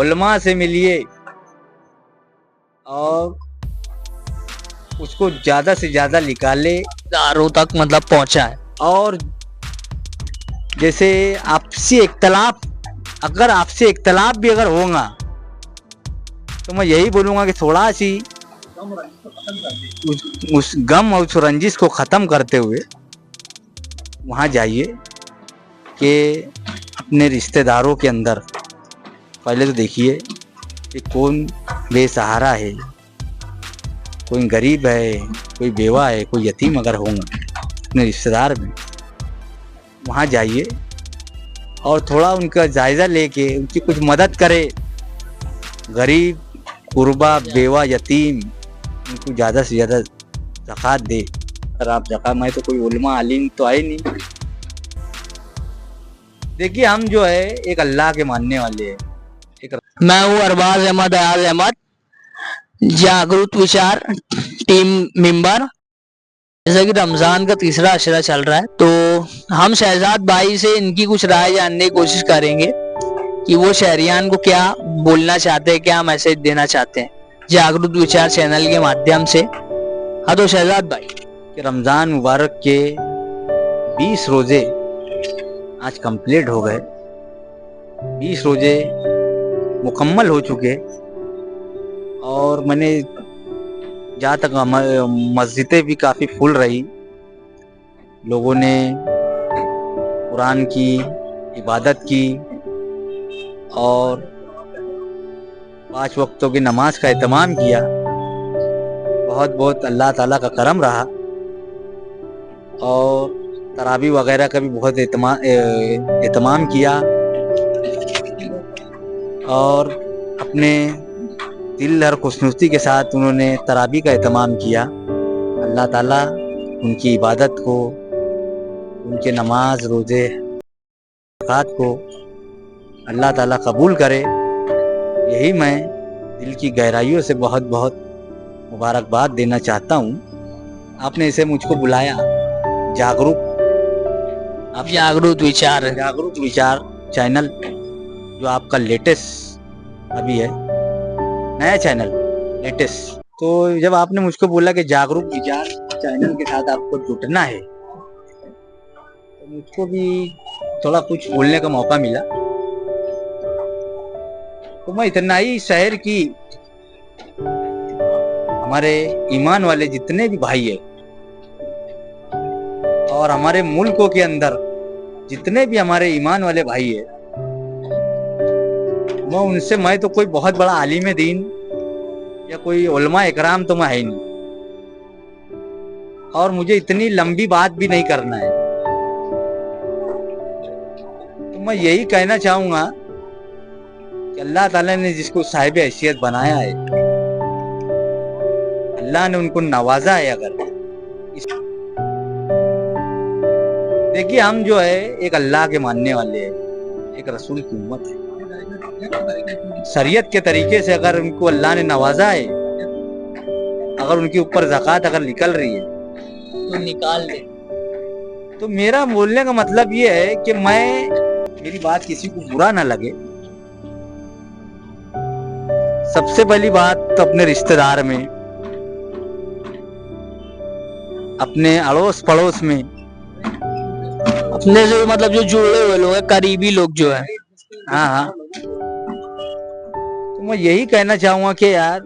उलमा से मिलिए और उसको ज्यादा से ज्यादा निकाले, दारों तक मतलब पहुंचाए। और जैसे आपसी इख्तलाफ, अगर आपसी इख्तलाफ भी अगर होगा तो मैं यही बोलूँगा कि थोड़ा सी उस गम और उस रंजिश को ख़त्म करते हुए वहाँ जाइए कि अपने रिश्तेदारों के अंदर पहले तो देखिए कि कौन बेसहारा है, कोई गरीब है, कोई बेवा है, कोई यतीम अगर होंगे अपने रिश्तेदार में, वहाँ जाइए और थोड़ा उनका जायज़ा लेके उनकी कुछ मदद करे। गरीब, गुरबा, बेवा, यतीम, उनको ज़्यादा से ज़्यादा ज़कात दे। अगर आप ज़कात, मैं तो कोई उलमा आलिम तो आए नहीं। देखिए हम जो है एक अल्लाह के मानने वाले हैं। मैं हूँ अरबाज अहमद अयाज अहमद, जागरूक विचार टीम मेंबर। जैसा कि रमजान का तीसरा अशरा चल रहा है तो हम शहजाद भाई से इनकी कुछ राय जानने की कोशिश करेंगे कि वो शहरियान को क्या बोलना चाहते हैं, क्या मैसेज देना चाहते हैं जागरूक विचार चैनल के माध्यम से। हाँ तो शहजाद भाई, कि रमज़ान मुबारक के 20 रोज़े आज कंप्लीट हो गए, 20 रोज़े मुकम्मल हो चुके और मैंने जहाँ तक मस्जिदें भी काफ़ी फुल रही, लोगों ने कुरान की इबादत की और 5 वक्तों की नमाज का एहतमाम किया। बहुत बहुत अल्लाह ताला का करम रहा और तरावी वगैरह का भी बहुत एहतमाम किया और अपने दिल और खुशनुस्ती के साथ उन्होंने तरावी का एहतमाम किया। अल्लाह ताला उनकी इबादत को, उनके नमाज, रोज़े, ज़कात को अल्लाह ताला कबूल करे। यही मैं दिल की गहराइयों से बहुत बहुत मुबारकबाद देना चाहता हूँ। आपने इसे मुझको बुलाया, जागरूक विचार चैनल, जो आपका लेटेस्ट अभी है, नया चैनल लेटेस्ट। तो जब आपने मुझको बोला कि जागरूक विचार चैनल के साथ आपको जुटना है तो मुझको भी थोड़ा कुछ बोलने का मौका मिला। तो मैं इतना ही शहर की हमारे ईमान वाले जितने भी भाई है और हमारे मुल्कों के अंदर जितने भी हमारे ईमान वाले भाई है, मैं तो कोई बहुत बड़ा आलिम दीन या कोई उलमा इकराम तो मैं है नहीं, और मुझे इतनी लंबी बात भी नहीं करना है। तो मैं यही कहना चाहूंगा कि अल्लाह ताला ने जिसको साहिब हैसियत बनाया है, अल्लाह ने उनको नवाजा है। अगर देखिए हम जो है एक अल्लाह के मानने वाले हैं, एक रसूल की उम्मत है। शरीयत के तरीके से अगर उनको अल्लाह ने नवाजा है, अगर उनके ऊपर ज़कात अगर निकल रही है तो निकाल ले। तो मेरा बोलने का मतलब ये है कि मेरी बात किसी को बुरा ना लगे। सबसे पहली बात तो अपने रिश्तेदार में, अपने अड़ोस पड़ोस में, अपने से मतलब जो जुड़े हुए लोग हैं, करीबी लोग जो है। हाँ, तो मैं यही कहना चाहूंगा कि यार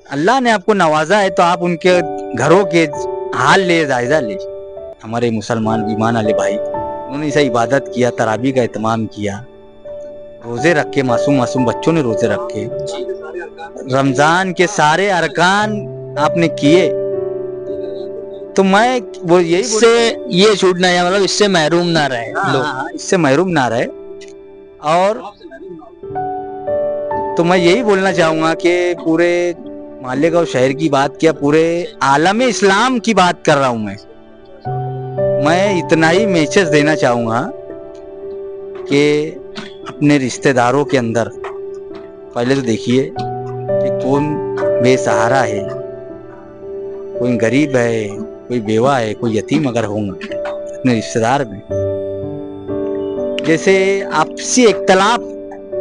अल्लाह ने आपको नवाजा है तो आप उनके घरों के हाल ले, जायजा ले। हमारे मुसलमान ईमान वाले भाई, उन्होंने इसे इबादत किया, तरावी का एहतमाम किया, रोजे रखे, मासूम बच्चों ने रोजे रखे, रमजान के सारे अरकान आपने किए। तो मैं वो यही इससे ये छूटना है, मतलब इससे महरूम ना रहे लोग, इससे महरूम ना रहे। और तो मैं यही बोलना चाहूंगा कि पूरे मालिक और शहर की बात किया, पूरे आलम इस्लाम की बात कर रहा हूं मैं इतना ही मैसेज देना चाहूंगा कि अपने रिश्तेदारों के अंदर पहले तो देखिए कि कौन बेसहारा है, कोई गरीब है, कोई बेवा है, कोई यतीम अगर होंगे अपने रिश्तेदार में, जैसे आपसी इख्तलाफ,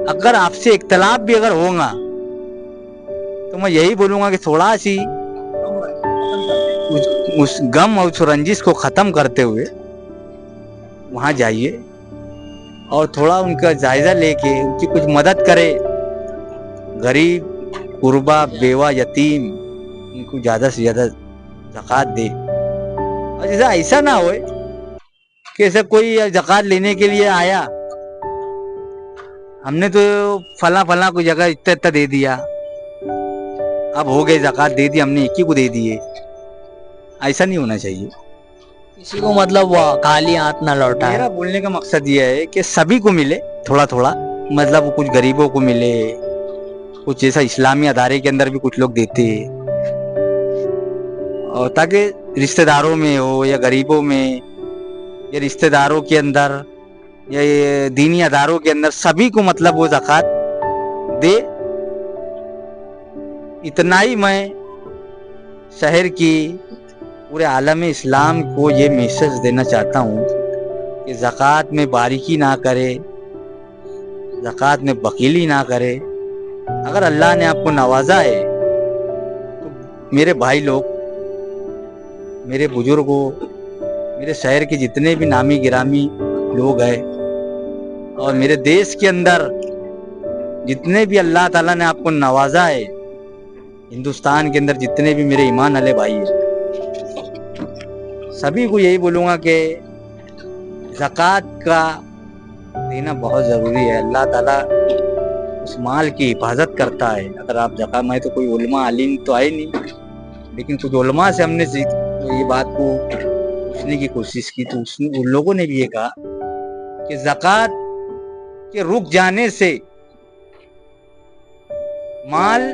अगर आपसे इख्तलाफ भी अगर होगा तो मैं यही बोलूंगा कि थोड़ा सी उस गम और उस रंजिश को खत्म करते हुए वहां जाइए और थोड़ा उनका जायजा लेके उनकी कुछ मदद करे। गरीब, गुरबा, बेवा, यतीम, उनको ज्यादा से ज्यादा ज़कात दे। और जैसा ऐसा ना हो कि ऐसा कोई ज़कात लेने के लिए आया, हमने तो फला फला कोई जगह इतना इतना दे दिया, अब हो गए ज़कात दे दी, हमने एक ही को दे दिए। ऐसा नहीं होना चाहिए। किसी को मतलब वो खाली हाथ ना लौटा मेरा है। बोलने का मकसद ये है कि सभी को मिले थोड़ा थोड़ा, मतलब कुछ गरीबों को मिले, कुछ ऐसा इस्लामी अदारे के अंदर भी कुछ लोग देते, और ताकि रिश्तेदारों में हो या गरीबों में या रिश्तेदारों के अंदर या ये दीनी अदारों के अंदर सभी को मतलब वो ज़कात दे। इतना ही मैं शहर की पूरे आलम इस्लाम को ये मैसेज देना चाहता हूँ कि ज़कात में बारीकी ना करे, ज़कात में वकीली ना करे। अगर अल्लाह ने आपको नवाजा है तो मेरे भाई लोग, मेरे बुजुर्गों, मेरे शहर के जितने भी नामी गिरामी लोग हैं और मेरे देश के अंदर जितने भी अल्लाह ताला ने आपको नवाजा है, हिंदुस्तान के अंदर जितने भी मेरे ईमान वाले भाई हैं, सभी को यही बोलूँगा कि ज़कात का देना बहुत ज़रूरी है। अल्लाह ताला उस माल की हिफाजत करता है। अगर आप ज़कात, मैं तो कोई उलमा अलीम तो आए नहीं, लेकिन कुछ उलमा से हमने तो ये बात को पूछने की कोशिश की तो उन लोगों ने भी ये कहा कि ज़कात के रुक जाने से माल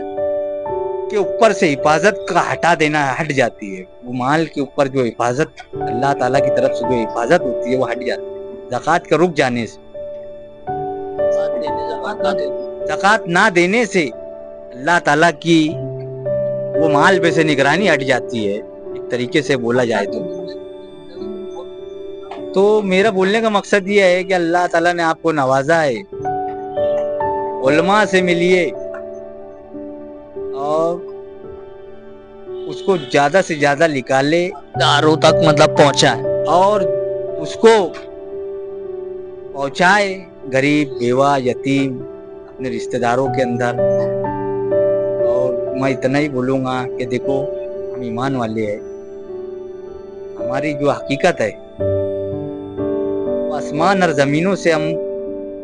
के ऊपर से हिफाजत का हटा देना हट जाती है। वो माल के ऊपर जो हिफाजत अल्लाह ताला की तरफ से जो हिफाजत होती है वो हट जाती है ज़कात के रुक जाने से। ज़कात ना देने से अल्लाह ताला की वो माल पे से निगरानी हट जाती है, एक तरीके से बोला जाए तो मेरा बोलने का मकसद ये है कि अल्लाह ताला ने आपको नवाजा है, उलमा से मिलिए और उसको ज्यादा से ज्यादा निकाले, दारों तक मतलब पहुंचाए और उसको पहुंचाए गरीब, बेवा, यतीम, अपने रिश्तेदारों के अंदर। और मैं इतना ही बोलूँगा कि देखो, हम ईमान वाले हैं, हमारी जो हकीकत है वो आसमान और ज़मीनों से हम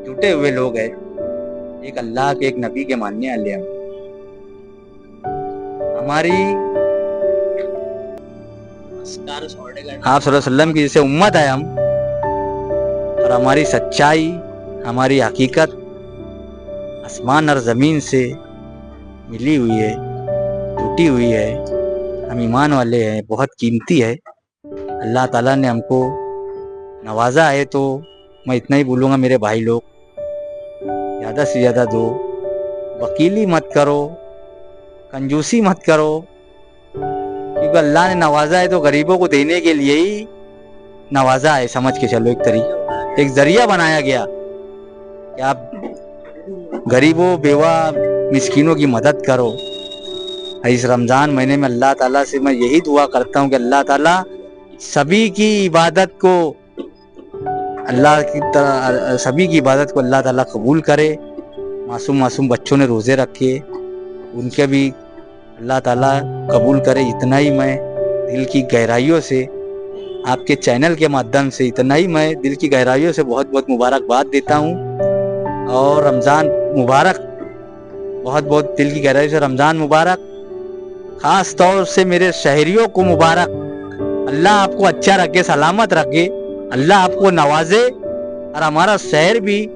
जुटे हुए लोग हैं। एक अल्लाह के, एक नबी के मानने वाले हम। हमारी आप सल्लल्लाहु अलैहि वसल्लम की जैसे उम्मत है हम, और हमारी सच्चाई, हमारी हकीकत आसमान और ज़मीन से मिली हुई है, जुटी हुई है। हम ईमान वाले हैं, बहुत कीमती है। अल्लाह ताला ने हमको नवाजा है तो मैं इतना ही बोलूँगा मेरे भाई लोग, ज़्यादा से ज़्यादा दो, वकीली मत करो, कंजूसी मत करो, क्योंकि अल्लाह ने नवाजा है तो गरीबों को देने के लिए ही नवाजा है, समझ के चलो। एक जरिया बनाया गया कि आप गरीबों, बेवा, मिस्कीनों की मदद करो। इस रमज़ान महीने में अल्लाह ताला से मैं यही दुआ करता हूँ कि अल्लाह ताला सभी की इबादत को अल्लाह ताला कबूल करे। मासूम बच्चों ने रोज़े रखे, उनके भी अल्लाह ताला कबूल करे। इतना ही मैं दिल की गहराइयों से आपके चैनल के माध्यम से दिल की गहराइयों से बहुत बहुत मुबारकबाद देता हूँ। और रमज़ान मुबारक, बहुत बहुत दिल की गहराई से रमज़ान मुबारक। ख़ास तौर से मेरे शहरियों को मुबारक। अल्लाह आपको अच्छा रखे, सलामत रखे, अल्लाह आपको नवाजे और हमारा शहर भी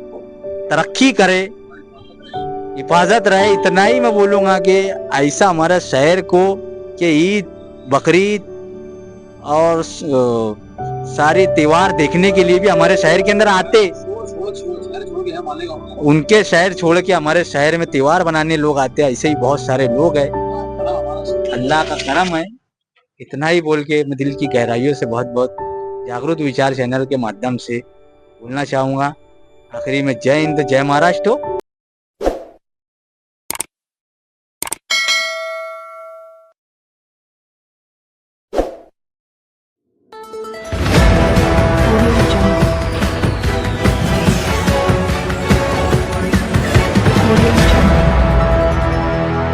तरक्की करे, हिफाजत रहे। इतना ही मैं बोलूँगा कि ऐसा हमारा शहर को कि ईद, बकरीद और सारे त्योहार देखने के लिए भी हमारे शहर के अंदर आते, उनके शहर छोड़ के हमारे शहर में त्योहार बनाने लोग आते हैं। ऐसे ही बहुत सारे लोग हैं, अल्लाह का करम है। इतना ही बोल के मैं दिल की गहराइयों से बहुत बहुत जागृत विचार चैनल के माध्यम से बोलना चाहूँगा। आखिरी में जय हिंद, जय महाराष्ट्र हो।